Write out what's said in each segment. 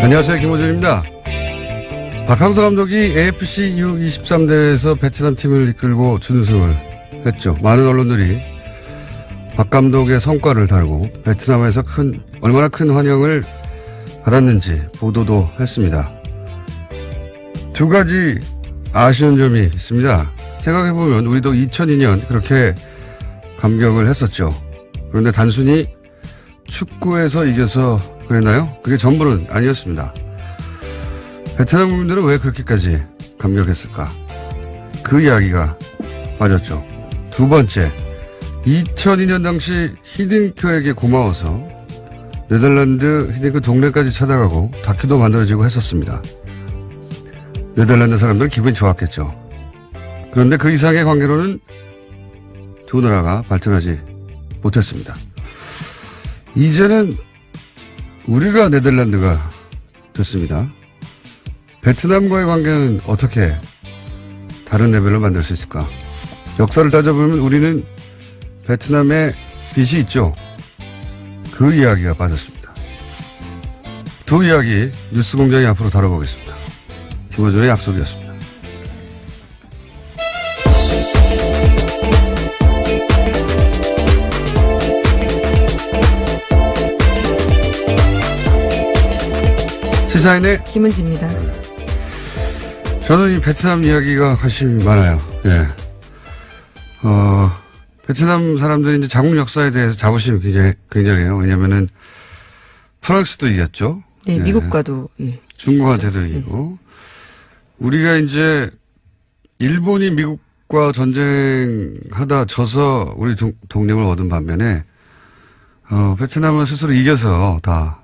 안녕하세요. 김호준입니다. 박항서 감독이 AFC U23대회에서 베트남 팀을 이끌고 준우승을 했죠. 많은 언론들이 박 감독의 성과를 달고 베트남에서 얼마나 큰 환영을 받았는지 보도도 했습니다. 두 가지 아쉬운 점이 있습니다. 생각해보면 우리도 2002년 그렇게 감격을 했었죠. 그런데 단순히 축구에서 이겨서 그랬나요? 그게 전부는 아니었습니다. 베트남 국민들은 왜 그렇게까지 감격했을까? 그 이야기가 빠졌죠. 두 번째, 2002년 당시 히딩크에게 고마워서 네덜란드 히딩크 동네까지 찾아가고 다큐도 만들어지고 했었습니다. 네덜란드 사람들은 기분이 좋았겠죠. 그런데 그 이상의 관계로는 두 나라가 발전하지 못했습니다. 이제는 우리가 네덜란드가 됐습니다. 베트남과의 관계는 어떻게 다른 레벨로 만들 수 있을까? 역사를 따져보면 우리는 베트남에 빚이 있죠. 그 이야기가 빠졌습니다. 두 이야기 뉴스공장이 앞으로 다뤄보겠습니다. 김호준의 약속이었습니다. 시사인의 김은지입니다. 저는 이 베트남 이야기가 관심이 많아요. 예. 베트남 사람들이 이제 자국 역사에 대해서 자부심이 굉장해요. 왜냐면은 프랑스도 이겼죠. 네, 예. 미국과도. 예. 중국한테도 이기고. 우리가 이제 일본이 미국과 전쟁하다 져서 우리 독립을 얻은 반면에, 베트남은 스스로 이겨서 다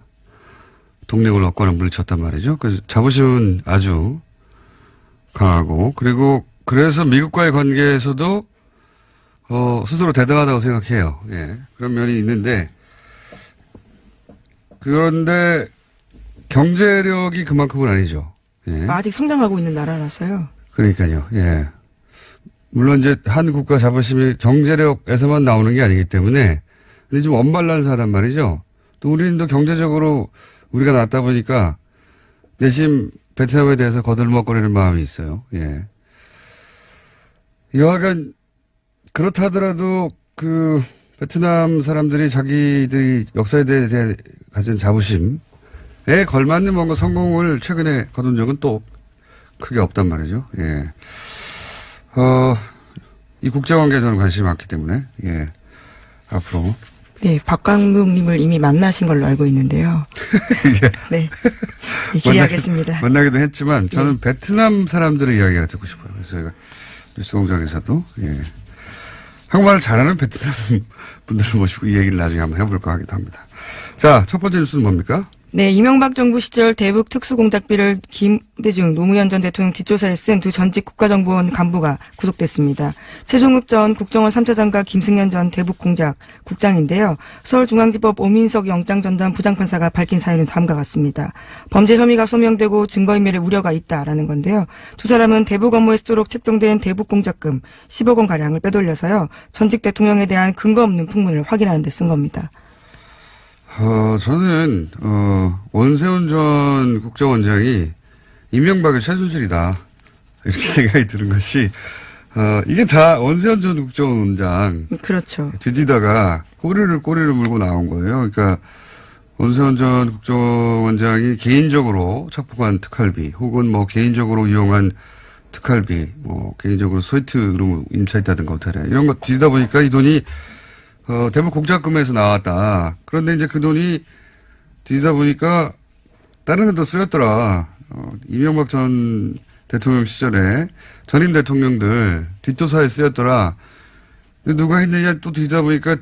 독립을 얻고는 물리쳤단 말이죠. 그래서 자부심은 아주 강하고, 그리고 그래서 미국과의 관계에서도 스스로 대등하다고 생각해요. 예. 그런 면이 있는데, 그런데 경제력이 그만큼은 아니죠. 예. 아직 성장하고 있는 나라라서요. 그러니까요. 예. 물론 이제 한 국가 자부심이 경제력에서만 나오는 게 아니기 때문에, 근데 좀 언밸런스하단 말이죠. 또 우리는 또 경제적으로 우리가 낫다 보니까 내심 베트남에 대해서 거들먹거리는 마음이 있어요. 예. 여하간 그렇다 하더라도 그 베트남 사람들이 자기들이 역사에 대해 가진 자부심에 걸맞는 뭔가 성공을 최근에 거둔 적은 또 크게 없단 말이죠. 예. 이 국제관계에 저는 관심이 많기 때문에, 예. 앞으로. 네, 박 감독님을 이미 만나신 걸로 알고 있는데요. 예. 네. 네, 기대하겠습니다. 만나기도 했지만 저는 베트남 사람들의 이야기가 듣고 싶어요. 그래서 저희가 뉴스공장에서도, 예. 한국말을 잘하는 베트남 분들을 모시고 이 얘기를 나중에 한번 해볼까 하기도 합니다. 자, 첫 번째 뉴스는 뭡니까? 네, 이명박 정부 시절 대북 특수공작비를 김대중 노무현 전 대통령 뒷조사에 쓴 두 전직 국가정보원 간부가 구속됐습니다. 최종욱 전 국정원 3차장과 김승현 전 대북공작국장인데요. 서울중앙지법 오민석 영장전담 부장판사가 밝힌 사유는 다음과 같습니다. 범죄 혐의가 소명되고 증거인멸의 우려가 있다라는 건데요. 두 사람은 대북 업무에 쓰도록 책정된 대북공작금 10억 원가량을 빼돌려서요. 전직 대통령에 대한 근거 없는 풍문을 확인하는 데 쓴 겁니다. 저는, 원세훈 전 국정원장이 이명박의 최순실이다. 이렇게 생각이 드는 것이, 이게 다 원세훈 전 국정원장. 그렇죠. 뒤지다가 꼬리를 물고 나온 거예요. 그러니까, 원세훈 전 국정원장이 개인적으로 척박한 특활비, 혹은 뭐 개인적으로 이용한 특활비, 뭐 개인적으로 소이트로 임차했다든가 호텔에 이런 거 뒤지다 보니까 이 돈이 대북 공작금에서 나왔다. 그런데 이제 그 돈이 뒤지다 보니까 다른 데도 쓰였더라. 이명박 전 대통령 시절에 전임 대통령들 뒷조사에 쓰였더라. 누가 했느냐 또 뒤지다 보니까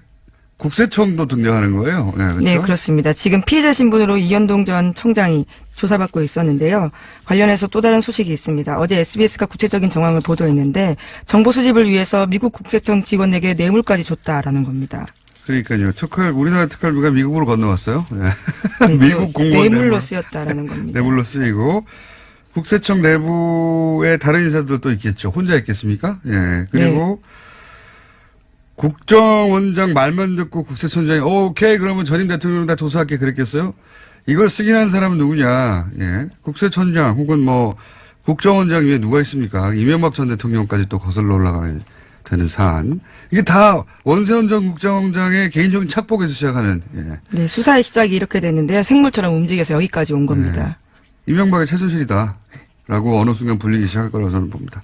국세청도 등장하는 거예요. 네, 그렇죠? 네, 그렇습니다. 지금 피의자 신분으로 이현동 전 청장이 조사받고 있었는데요. 관련해서 또 다른 소식이 있습니다. 어제 SBS가 구체적인 정황을 보도했는데 정보 수집을 위해서 미국 국세청 직원에게 뇌물까지 줬다라는 겁니다. 그러니까요. 우리나라 특활비가 미국으로 건너왔어요. 네. 네, 미국 공무원 뇌물로 쓰였다라는 겁니다. 뇌물로 쓰이고 국세청 내부에 다른 인사들도 있겠죠. 혼자 있겠습니까? 예. 그리고 네. 국정원장 말만 듣고 국세청장이 오케이 그러면 전임 대통령 다 조사할게 그랬겠어요? 이걸 쓰긴 한 사람은 누구냐. 예. 국세청장 혹은 뭐 국정원장 위에 누가 있습니까? 이명박 전 대통령까지 또 거슬러 올라가야 되는 사안. 이게 다 원세훈 전 국정원장의 개인적인 착복에서 시작하는. 예. 네, 수사의 시작이 이렇게 됐는데요. 생물처럼 움직여서 여기까지 온 겁니다. 네. 이명박의 최순실이다. 라고 어느 순간 불리기 시작할 거라고 저는 봅니다.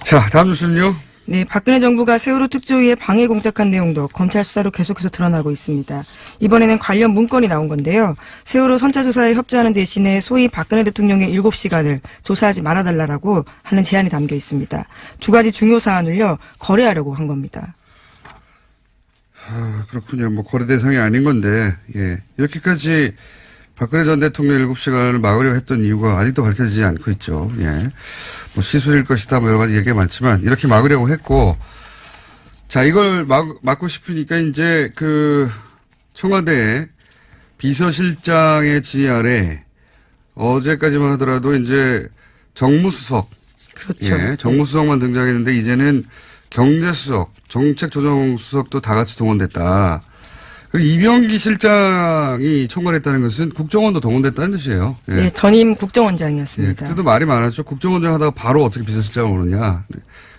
자, 다음 뉴스는요. 네, 박근혜 정부가 세월호 특조위에 방해 공작한 내용도 검찰 수사로 계속해서 드러나고 있습니다. 이번에는 관련 문건이 나온 건데요. 세월호 선차 조사에 협조하는 대신에 소위 박근혜 대통령의 7시간을 조사하지 말아달라고 하는 제안이 담겨 있습니다. 두 가지 중요 사안을요, 거래하려고 한 겁니다. 그렇군요. 뭐 거래 대상이 아닌 건데, 예. 이렇게까지 박근혜 전 대통령 7시간을 막으려 했던 이유가 아직도 밝혀지지 않고 있죠. 예. 뭐 시술일 것이다, 뭐 여러 가지 얘기가 많지만, 이렇게 막으려고 했고, 자, 이걸 막고 싶으니까 이제 청와대 비서실장의 지휘 아래 어제까지만 하더라도 이제 정무수석. 그렇죠. 예. 정무수석만 등장했는데 이제는 경제수석, 정책조정수석도 다 같이 동원됐다. 그리고 이병기 실장이 총괄했다는 것은 국정원도 동원됐다는 뜻이에요. 예. 네, 전임 국정원장이었습니다. 예, 그때도 말이 많았죠. 국정원장 하다가 바로 어떻게 비서실장을 오느냐.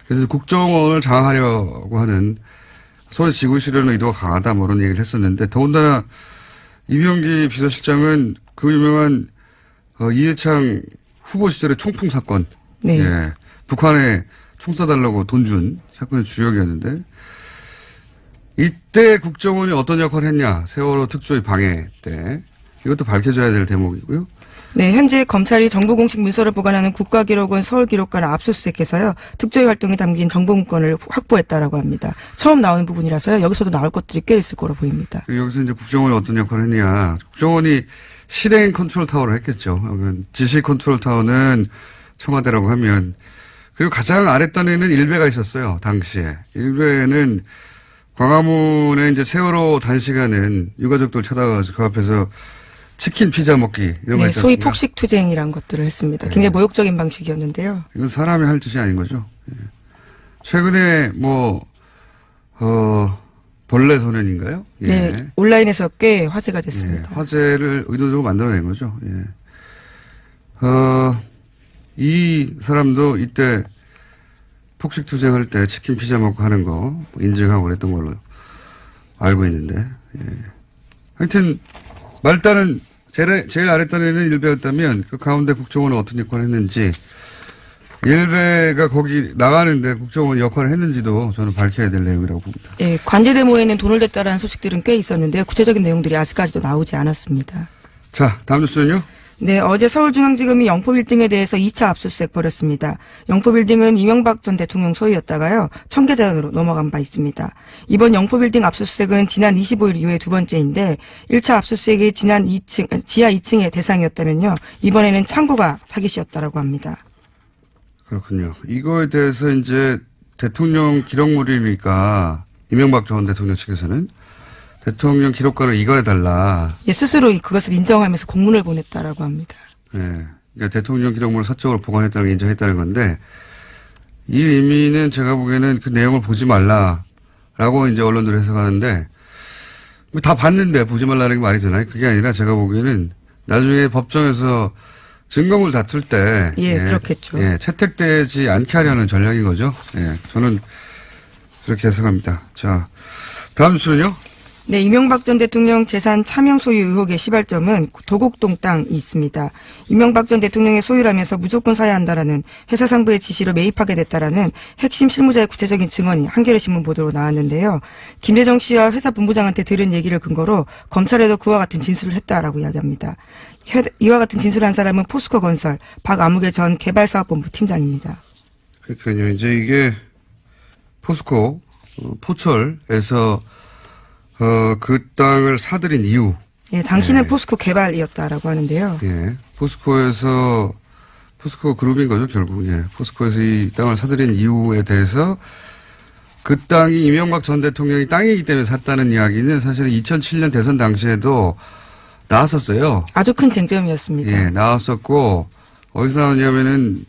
그래서 국정원을 장악하려고 하는 소위 지구실현의 의도가 강하다 뭐 이런 얘기를 했었는데 더군다나 이병기 비서실장은 그 유명한 이해창 후보 시절의 총풍 사건. 네. 예, 북한에 총 쏴달라고 돈 준 사건의 주역이었는데 이때 국정원이 어떤 역할을 했냐. 세월호 특조위 방해 때. 이것도 밝혀져야 될 대목이고요. 네, 현재 검찰이 정보 공식 문서를 보관하는 국가기록원 서울기록관을 압수수색해서요. 특조위 활동이 담긴 정보 문건을 확보했다라고 합니다. 처음 나오는 부분이라서요. 여기서도 나올 것들이 꽤 있을 거로 보입니다. 여기서 이제 국정원이 어떤 역할을 했냐. 국정원이 실행 컨트롤 타워를 했겠죠. 지시 컨트롤 타워는 청와대라고 하면. 그리고 가장 아랫단에는 일베가 있었어요. 당시에. 일베는 광화문에 이제 세월호 단시간은 유가족들 찾아가서 그 앞에서 치킨 피자 먹기 이런 거 네, 있지 소위 않습니까? 폭식투쟁이란 것들을 했습니다. 굉장히 모욕적인 방식이었는데요. 이건 사람이 할 짓이 아닌 거죠. 예. 최근에 벌레 소년인가요? 예. 네, 온라인에서 꽤 화제가 됐습니다. 예. 화제를 의도적으로 만들어낸 거죠. 예. 이 사람도 이때 폭식 투쟁할 때 치킨 피자 먹고 하는 거 인증하고 그랬던 걸로 알고 있는데. 예. 하여튼 말단은 제일 아랫단에는 일베였다면 그 가운데 국정원은 어떤 역할을 했는지 일베가 거기 나가는데 국정원이 역할을 했는지도 저는 밝혀야 될 내용이라고 봅니다. 예, 관제대 모에는 돈을 댔다라는 소식들은 꽤 있었는데요. 구체적인 내용들이 아직까지도 나오지 않았습니다. 자, 다음 뉴스는요? 네, 어제 서울중앙지검이 영포빌딩에 대해서 2차 압수수색 벌였습니다. 영포빌딩은 이명박 전 대통령 소유였다가요, 청계산으로 넘어간 바 있습니다. 이번 영포빌딩 압수수색은 지난 25일 이후에 두 번째인데 1차 압수수색이 지하 2층의 대상이었다면요, 이번에는 창고가 타깃이었다라고 합니다. 그렇군요. 이거에 대해서 이제 대통령 기록물이니까 이명박 전 대통령 측에서는 대통령 기록관을 이관해달라. 예, 스스로 그것을 인정하면서 공문을 보냈다라고 합니다. 네. 그러니까 대통령 기록물을 사적으로 보관했다는 걸 인정했다는 건데 이 의미는 제가 보기에는 그 내용을 보지 말라라고 이제 언론들이 해석하는데 다 봤는데 보지 말라는 게 말이 되나요? 그게 아니라 제가 보기에는 나중에 법정에서 증거물 다툴 때 그렇겠죠. 예, 채택되지 않게 하려는 전략인 거죠. 예, 저는 그렇게 해석합니다. 자, 다음 뉴스는요? 네, 이명박 전 대통령 재산 차명 소유 의혹의 시발점은 도곡동 땅이 있습니다. 이명박 전 대통령의 소유라면서 무조건 사야 한다라는 회사 상부의 지시로 매입하게 됐다라는 핵심 실무자의 구체적인 증언이 한겨레신문 보도로 나왔는데요. 김대정 씨와 회사 본부장한테 들은 얘기를 근거로 검찰에도 그와 같은 진술을 했다라고 이야기합니다. 이와 같은 진술을 한 사람은 포스코건설 박아무개 전 개발사업본부 팀장입니다. 그러니까요. 이제 이게 포스코 포철에서 그 땅을 사들인 이유. 예, 당신은 포스코 개발이었다라고 하는데요. 예, 포스코 그룹인 거죠, 결국. 예, 포스코에서 이 땅을 사들인 이유에 대해서 그 땅이 이명박 전 대통령이 땅이기 때문에 샀다는 이야기는 사실은 2007년 대선 당시에도 나왔었어요. 아주 큰 쟁점이었습니다. 예, 나왔었고, 어디서 나왔냐면은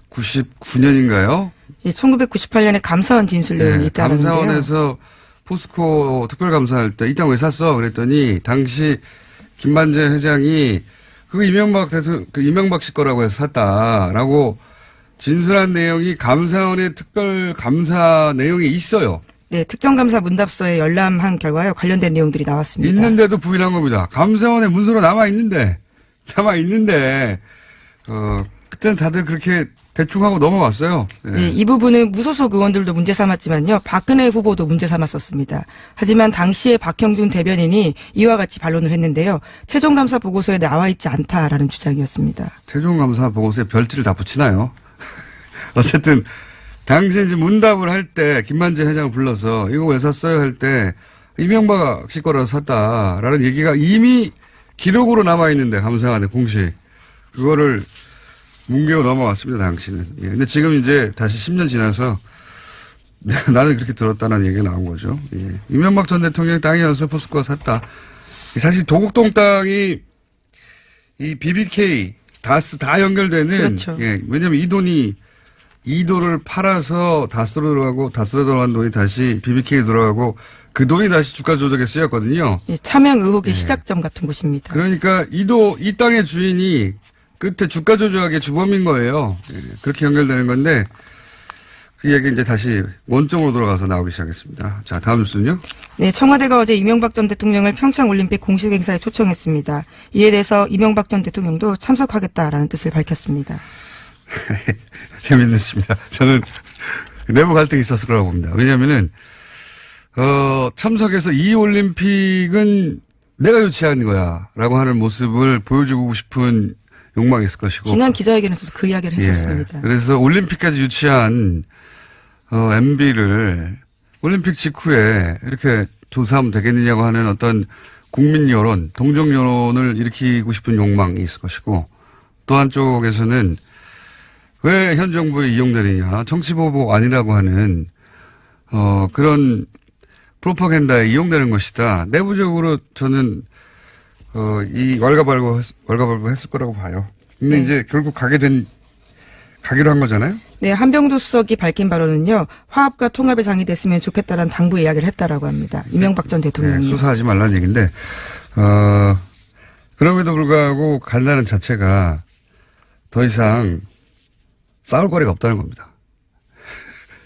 99년인가요? 예, 1998년에 감사원 진술 내용이 있다는데요. 감사원에서 포스코 특별감사할 때 이 땅 왜 샀어? 그랬더니 당시 김만재 회장이 그거 이명박 씨 거라고 해서 샀다라고 진술한 내용이 감사원의 특별 감사 내용이 있어요. 네, 특정감사 문답서에 열람한 결과요. 관련된 내용들이 나왔습니다. 있는데도 부인한 겁니다. 감사원에 문서로 남아있는데, 그때는 다들 그렇게 대충 하고 넘어왔어요. 네. 네, 이 부분은 무소속 의원들도 문제 삼았지만요. 박근혜 후보도 문제 삼았었습니다. 하지만 당시에 박형준 대변인이 이와 같이 반론을 했는데요. 최종감사 보고서에 나와 있지 않다라는 주장이었습니다. 최종감사 보고서에 별지를 다 붙이나요? 어쨌든 당시 이제 문답을 할 때 김만재 회장을 불러서 이거 왜 샀어요 할 때 이명박 씨 거라서 샀다라는 얘기가 이미 기록으로 남아있는데 감사원에 공식 그거를 뭉개고 넘어왔습니다. 당시는. 예. 근데 지금 이제 다시 10년 지나서 나는 그렇게 들었다는 얘기가 나온 거죠. 예. 이명박 전 대통령 땅이어서 포스코가 샀다. 사실 도곡동 땅이 이 BBK, 다스 다 연결되는. 그렇죠. 예. 왜냐하면 이 돈을 팔아서 다스로 들어가고 다스로 들어간 돈이 다시 BBK에 들어가고 그 돈이 다시 주가 조작에 쓰였거든요. 예, 차명 의혹의 예. 시작점 같은 곳입니다. 그러니까 이 땅의 주인이 끝에 주가 조작의 주범인 거예요. 예, 그렇게 연결되는 건데 그 얘기 이제 다시 원점으로 돌아가서 나오기 시작했습니다. 자, 다음 뉴스는요. 네, 청와대가 어제 이명박 전 대통령을 평창올림픽 공식 행사에 초청했습니다. 이에 대해서 이명박 전 대통령도 참석하겠다라는 뜻을 밝혔습니다. 재밌습니다. 저는 내부 갈등이 있었을 거라고 봅니다. 왜냐하면은 참석해서 이 올림픽은 내가 유치한 거야라고 하는 모습을 보여주고 싶은 욕망이 있을 것이고. 지난 기자회견에서도 그 이야기를 했었습니다. 예, 그래서 올림픽까지 유치한 MB를 올림픽 직후에 이렇게 조사하면 되겠느냐고 하는 어떤 국민 여론, 동정 여론을 일으키고 싶은 욕망이 있을 것이고 또 한쪽에서는 왜 현 정부에 이용되느냐, 정치보복 아니라고 하는 그런 프로파간다에 이용되는 것이다. 내부적으로 저는 이 왈가왈부했을 거라고 봐요. 근데 네. 이제 결국 가기로 한 거잖아요. 네, 한병도 수석이 밝힌 바로는요. 화합과 통합의 장이 됐으면 좋겠다라는 당부 이야기를 했다라고 합니다. 이명박 전 대통령이. 네, 수사하지 말라는 얘기인데 그럼에도 불구하고 간다는 자체가 더 이상 싸울 거리가 없다는 겁니다.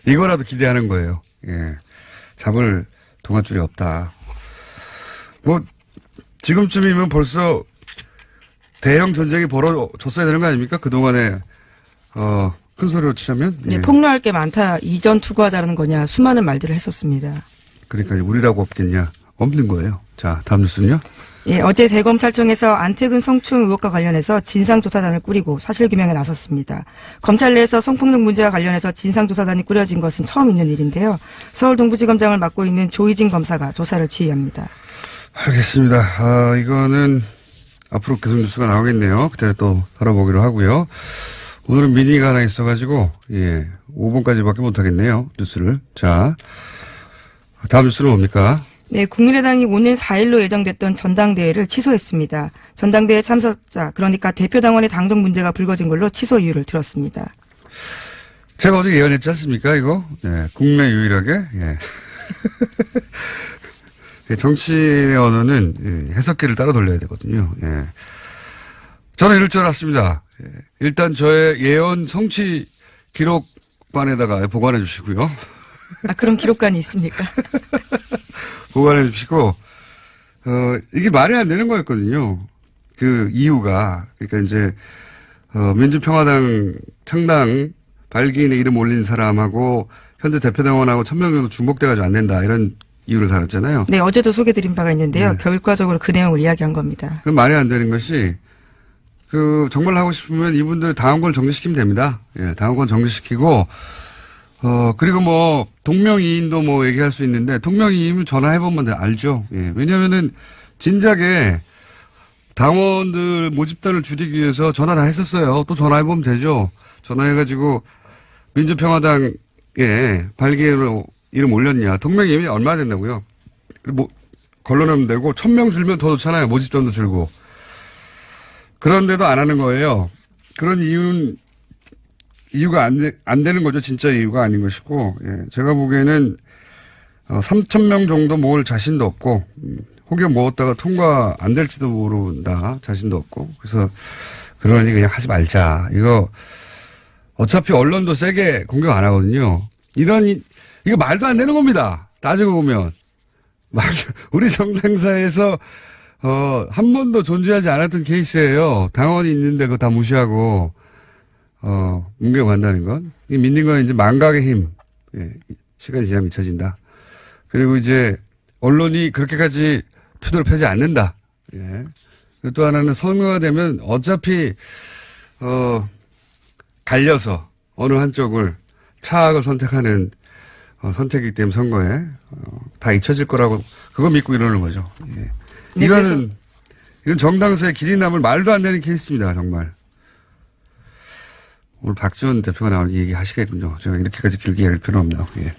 이거라도 기대하는 거예요. 예. 잡을 동아줄이 없다. 뭐 지금쯤이면 벌써 대형 전쟁이 벌어졌어야 되는 거 아닙니까? 그동안에 큰 소리로 치자면. 네, 예. 폭로할 게 많다. 이전 투구하자는 거냐. 수많은 말들을 했었습니다. 그러니까 우리라고 없겠냐. 없는 거예요. 자, 다음 뉴스는요. 예, 어제 대검찰청에서 안태근 성추행 의혹과 관련해서 진상조사단을 꾸리고 사실규명에 나섰습니다. 검찰 내에서 성폭력 문제와 관련해서 진상조사단이 꾸려진 것은 처음 있는 일인데요. 서울 동부지검장을 맡고 있는 조희진 검사가 조사를 지휘합니다. 알겠습니다. 이거는 앞으로 계속 뉴스가 나오겠네요. 그때 또 다뤄보기로 하고요. 오늘은 미니가 하나 있어가지고 5분까지밖에 못하겠네요. 뉴스를. 자, 다음 뉴스는 뭡니까? 네, 국민의당이 오는 4일로 예정됐던 전당대회를 취소했습니다. 전당대회 참석자, 그러니까 대표당원의 당적 문제가 불거진 걸로 취소 이유를 들었습니다. 제가 어제 예언했지 않습니까, 이거? 네, 국내 유일하게. 예. 정치의 언어는 해석기를 따라 돌려야 되거든요. 예. 저는 이럴 줄 알았습니다. 예. 일단 저의 예언 성취 기록관에다가 보관해 주시고요. 아, 그런 기록관이 있습니까? 보관해 주시고, 이게 말이 안 되는 거였거든요. 그 이유가. 그러니까 이제, 민주평화당 창당 발기인의 이름 올린 사람하고 현재 대표당원하고 1000명 정도 중복돼가지고 안 된다. 이런 이유를 달았잖아요. 네, 어제도 소개드린 바가 있는데요. 네. 결과적으로 그 내용을 이야기한 겁니다. 그 말이 안 되는 것이, 정말 하고 싶으면 이분들 당원권 정지시키면 됩니다. 예, 당원권 정지시키고, 그리고 뭐, 동명이인도 뭐 얘기할 수 있는데, 동명이인은 전화해보면 알죠. 예, 왜냐면은, 진작에 당원들 모집단을 줄이기 위해서 전화 다 했었어요. 또 전화해보면 되죠. 전화해가지고, 민주평화당에 발기인으로 이름 올렸냐. 동명이인이 얼마나 된다고요? 뭐, 걸러내면 되고, 1000명 줄면 더 좋잖아요. 모집단도 줄고. 그런데도 안 하는 거예요. 그런 이유가 안 되는 거죠. 진짜 이유가 아닌 것이고, 예. 제가 보기에는, 3000명 정도 모을 자신도 없고, 혹여 먹었다가 통과 안 될지도 모른다. 자신도 없고. 그래서 그러니 그냥 하지 말자. 이거 어차피 언론도 세게 공격 안 하거든요. 이거 말도 안 되는 겁니다. 따지고 보면. 우리 정당사에서 한 번도 존재하지 않았던 케이스예요. 당원이 있는데 그거 다 무시하고 뭉개간다는 건. 이 믿는 건 이제 망각의 힘. 예, 시간이 지나면 잊혀진다. 그리고 이제 언론이 그렇게까지 투도를 펴지 않는다. 예. 또 하나는 선거가 되면 어차피 갈려서 어느 한쪽을 차악을 선택하는 선택이기 때문에 선거에 다 잊혀질 거라고 그거 믿고 이러는 거죠. 예. 네, 이건 정당사의 길이 남을 말도 안 되는 케이스입니다. 정말. 오늘 박지원 대표가 나오는 얘기 하시겠군요. 제가 이렇게까지 길게 할 필요는 없네요. 예.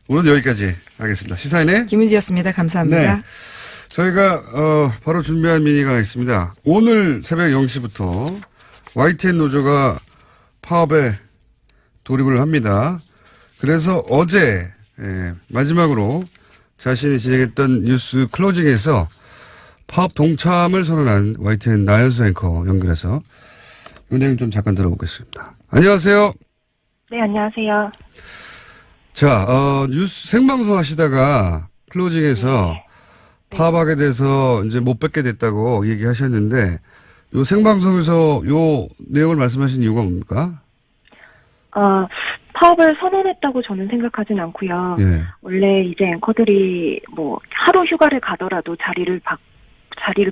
오늘은 여기까지 하겠습니다. 시사인의 김은지였습니다. 감사합니다. 네. 저희가 바로 준비한 미니가 있습니다. 오늘 새벽 0시부터 YTN 노조가 파업에 돌입을 합니다. 그래서 어제 마지막으로 자신이 진행했던 뉴스 클로징에서 파업 동참을 선언한 YTN 나연수 앵커 연결해서 은행 좀 잠깐 들어보겠습니다. 안녕하세요. 네, 안녕하세요. 자, 뉴스 생방송 하시다가 클로징에서 네. 파업하게 돼서 이제 못 뵙게 됐다고 얘기하셨는데 요 생방송에서 요 내용을 말씀하신 이유가 뭡니까? 파업을 선언했다고 저는 생각하진 않고요. 예. 원래 이제 앵커들이 뭐 하루 휴가를 가더라도 자리를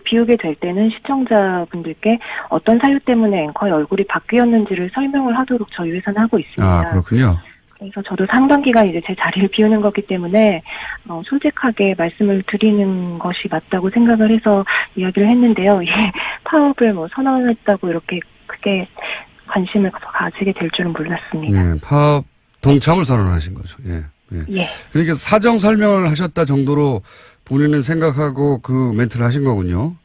비우게 될 때는 시청자분들께 어떤 사유 때문에 앵커의 얼굴이 바뀌었는지를 설명을 하도록 저희 회사는 하고 있습니다. 아, 그렇군요. 그래서 저도 상당 기간 이제 제 자리를 비우는 거기 때문에 솔직하게 말씀을 드리는 것이 맞다고 생각을 해서 이야기를 했는데요. 파업을 뭐 선언했다고 이렇게 크게 관심을 가지게 될 줄은 몰랐습니다. 예, 파업 동참을 선언하신 거죠. 예. 예. 예. 그러니까 사정 설명을 하셨다 정도로 본인은 생각하고 그 멘트를 하신 거군요.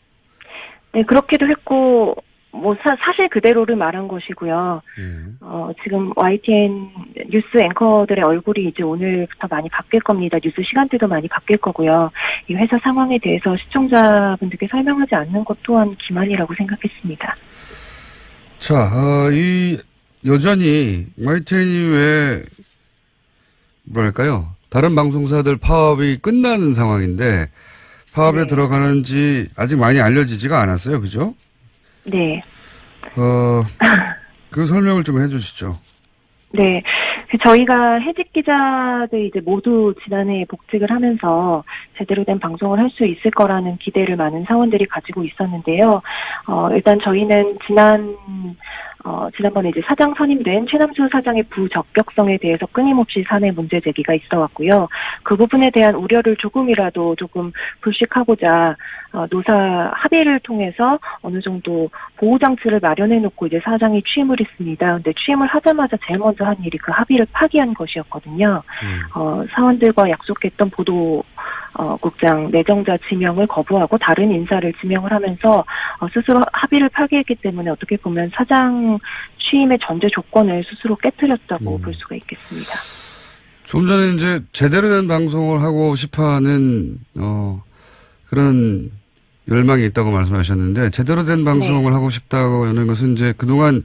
네, 그렇기도 했고, 뭐, 사실 그대로를 말한 것이고요. 예. 지금 YTN 뉴스 앵커들의 얼굴이 이제 오늘부터 많이 바뀔 겁니다. 뉴스 시간대도 많이 바뀔 거고요. 이 회사 상황에 대해서 시청자분들께 설명하지 않는 것 또한 기만이라고 생각했습니다. 자, 여전히 YTN이 왜, 뭐랄까요. 다른 방송사들 파업이 끝나는 상황인데 파업에 네. 들어가는지 아직 많이 알려지지가 않았어요. 그죠? 네. 그 설명을 좀 해주시죠. 네. 저희가 해직 기자들 이제 모두 지난해에 복직을 하면서 제대로 된 방송을 할 수 있을 거라는 기대를 많은 사원들이 가지고 있었는데요. 일단 저희는 지난번에 이제 사장 선임된 최남수 사장의 부적격성에 대해서 끊임없이 사내 문제 제기가 있어 왔고요. 그 부분에 대한 우려를 조금 불식하고자 노사 합의를 통해서 어느 정도 보호장치를 마련해 놓고 이제 사장이 취임을 했습니다. 근데 취임을 하자마자 제일 먼저 한 일이 그 합의를 파기한 것이었거든요. 사원들과 약속했던 국장 내정자 지명을 거부하고 다른 인사를 지명을 하면서 스스로 합의를 파기했기 때문에 어떻게 보면 사장 취임의 전제 조건을 스스로 깨뜨렸다고 볼 수가 있겠습니다. 좀 전에 이제 제대로 된 방송을 하고 싶어하는 그런 열망이 있다고 말씀하셨는데 제대로 된 방송을 하고 싶다고 하는 것은 이제 그동안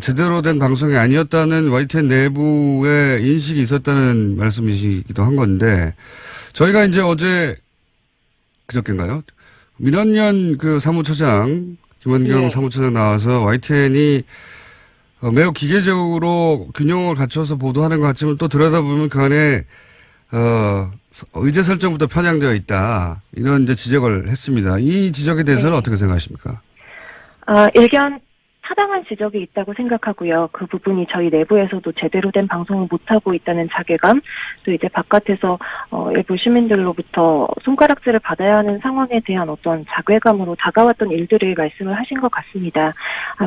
제대로 된 방송이 아니었다는 YTN 내부의 인식이 있었다는 말씀이시기도 한 건데 저희가 이제 어제 그저께인가요? 민원연 그 사무처장 김원경 사무처장 나와서 YTN이 매우 기계적으로 균형을 갖춰서 보도하는 것 같지만 또 들여다보면 그 안에 의제 설정부터 편향되어 있다. 이런 이제 지적을 했습니다. 이 지적에 대해서는 어떻게 생각하십니까? 일견 타당한 지적이 있다고 생각하고요. 그 부분이 저희 내부에서도 제대로 된 방송을 못하고 있다는 자괴감, 또 이제 바깥에서 일부 시민들로부터 손가락질을 받아야 하는 상황에 대한 어떤 자괴감으로 다가왔던 일들을 말씀을 하신 것 같습니다.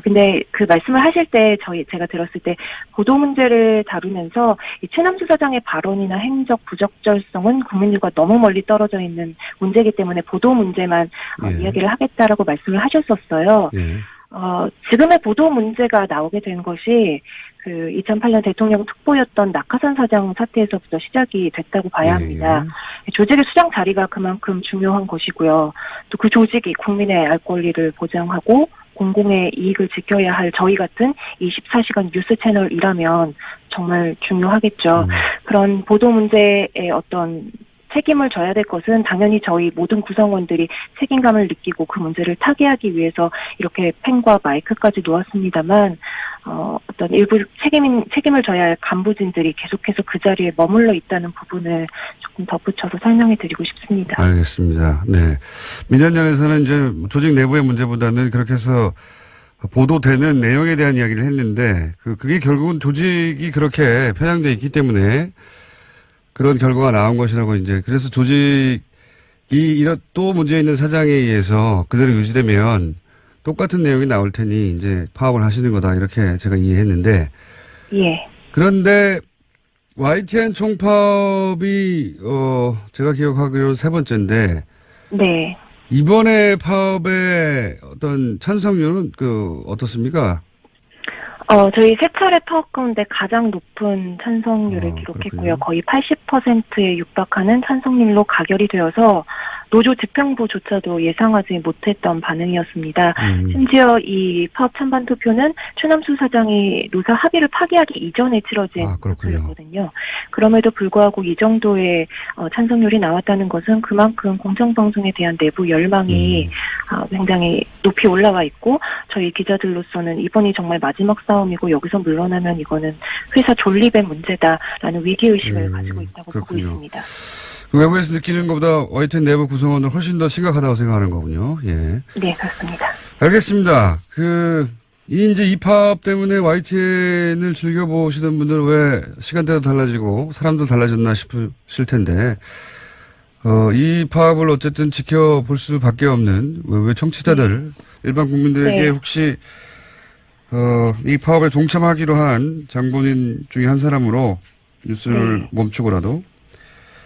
근데 그 말씀을 하실 때 제가 들었을 때 보도 문제를 다루면서 이 최남수 사장의 발언이나 행적 부적절성은 국민들과 너무 멀리 떨어져 있는 문제이기 때문에 보도 문제만 이야기를 하겠다라고 말씀을 하셨었어요. 지금의 보도 문제가 나오게 된 것이 그 2008년 대통령 특보였던 낙하산 사장 사태에서부터 시작이 됐다고 봐야 합니다. 조직의 수장 자리가 그만큼 중요한 것이고요. 또 그 조직이 국민의 알 권리를 보장하고 공공의 이익을 지켜야 할 저희 같은 24시간 뉴스 채널이라면 정말 중요하겠죠. 그런 보도 문제의 어떤 책임을 져야 될 것은 당연히 저희 모든 구성원들이 책임감을 느끼고 그 문제를 타개하기 위해서 이렇게 펜과 마이크까지 놓았습니다만 어떤 일부 책임을 져야 할 간부진들이 계속해서 그 자리에 머물러 있다는 부분을 조금 덧붙여서 설명해 드리고 싶습니다. 알겠습니다. 네. 민원연에서는 이제 조직 내부의 문제보다는 그렇게 해서 보도되는 내용에 대한 이야기를 했는데 그게 결국은 조직이 그렇게 편향되어 있기 때문에 그런 결과가 나온 것이라고 이제 그래서 조직이 이런 또 문제 있는 사장에 의해서 그대로 유지되면 똑같은 내용이 나올 테니 이제 파업을 하시는 거다 이렇게 제가 이해했는데 예. 그런데 YTN 총파업이 제가 기억하기로는 세 번째인데 네. 이번에 파업의 어떤 찬성률은 어떻습니까? 저희 세 차례 파업 가운데 가장 높은 찬성률을 기록했고요. 그렇군요. 거의 80%에 육박하는 찬성률로 가결이 되어서 노조 집행부조차도 예상하지 못했던 반응이었습니다. 심지어 이 파업 찬반 투표는 최남수 사장이 노사 합의를 파기하기 이전에 치러진 투표였거든요. 그럼에도 불구하고 이 정도의 찬성률이 나왔다는 것은 그만큼 공정방송에 대한 내부 열망이 굉장히 높이 올라와 있고 저희 기자들로서는 이번이 정말 마지막 싸움이고 여기서 물러나면 이거는 회사 존립의 문제다라는 위기의식을 가지고 있다고 보고 있습니다. 외부에서 느끼는 것보다 YTN 내부 구성원은 훨씬 더 심각하다고 생각하는 거군요. 예. 네, 그렇습니다. 알겠습니다. 이 파업 때문에 YTN을 즐겨보시던 분들은 왜 시간대도 달라지고 사람도 달라졌나 싶으실 텐데, 이 파업을 어쨌든 지켜볼 수밖에 없는 왜 청취자들, 일반 국민들에게 혹시, 이 파업에 동참하기로 한 장본인 중에 한 사람으로 뉴스를 멈추고라도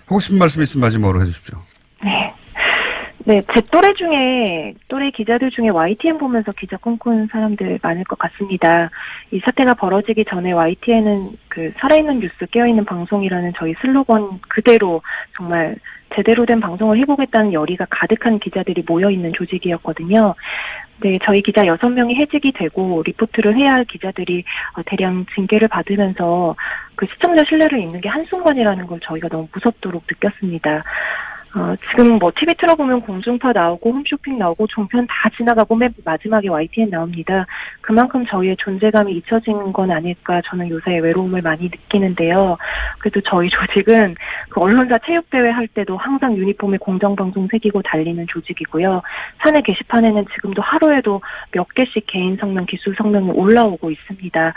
하고 싶은 말씀 있으면 마지막으로 해주십시오. 네, 제 또래 기자들 중에 YTN 보면서 기자 꿈꾸는 사람들 많을 것 같습니다. 이 사태가 벌어지기 전에 YTN은 살아있는 뉴스, 깨어있는 방송이라는 저희 슬로건 그대로 정말 제대로 된 방송을 해보겠다는 열의가 가득한 기자들이 모여있는 조직이었거든요. 네, 저희 기자 6명이 해직이 되고 리포트를 해야 할 기자들이 대량 징계를 받으면서 그 시청자 신뢰를 잃는 게 한순간이라는 걸 저희가 너무 무섭도록 느꼈습니다. 지금 TV 틀어보면 공중파 나오고 홈쇼핑 나오고 종편 다 지나가고 맨 마지막에 YTN 나옵니다. 그만큼 저희의 존재감이 잊혀진 건 아닐까 저는 요새 외로움을 많이 느끼는데요. 그래도 저희 조직은 그 언론사 체육대회 할 때도 항상 유니폼에 공정방송 새기고 달리는 조직이고요. 사내 게시판에는 지금도 하루에도 몇 개씩 개인 성명, 기술 성명이 올라오고 있습니다.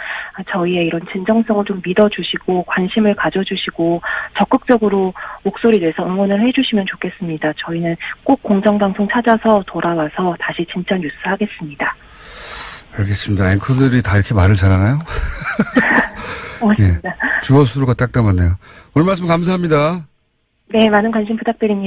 저희의 이런 진정성을 좀 믿어주시고 관심을 가져주시고 적극적으로 목소리 내서 응원을 해주시면 좋겠습니다. 저희는 꼭 공정방송 찾아서 돌아와서 다시 진짜 뉴스 하겠습니다. 알겠습니다. 앵커들이 다 이렇게 말을 잘하나요? 고맙습니다. 주어 수로가 딱 담았네요. 오늘 말씀 감사합니다. 네, 많은 관심 부탁드립니다.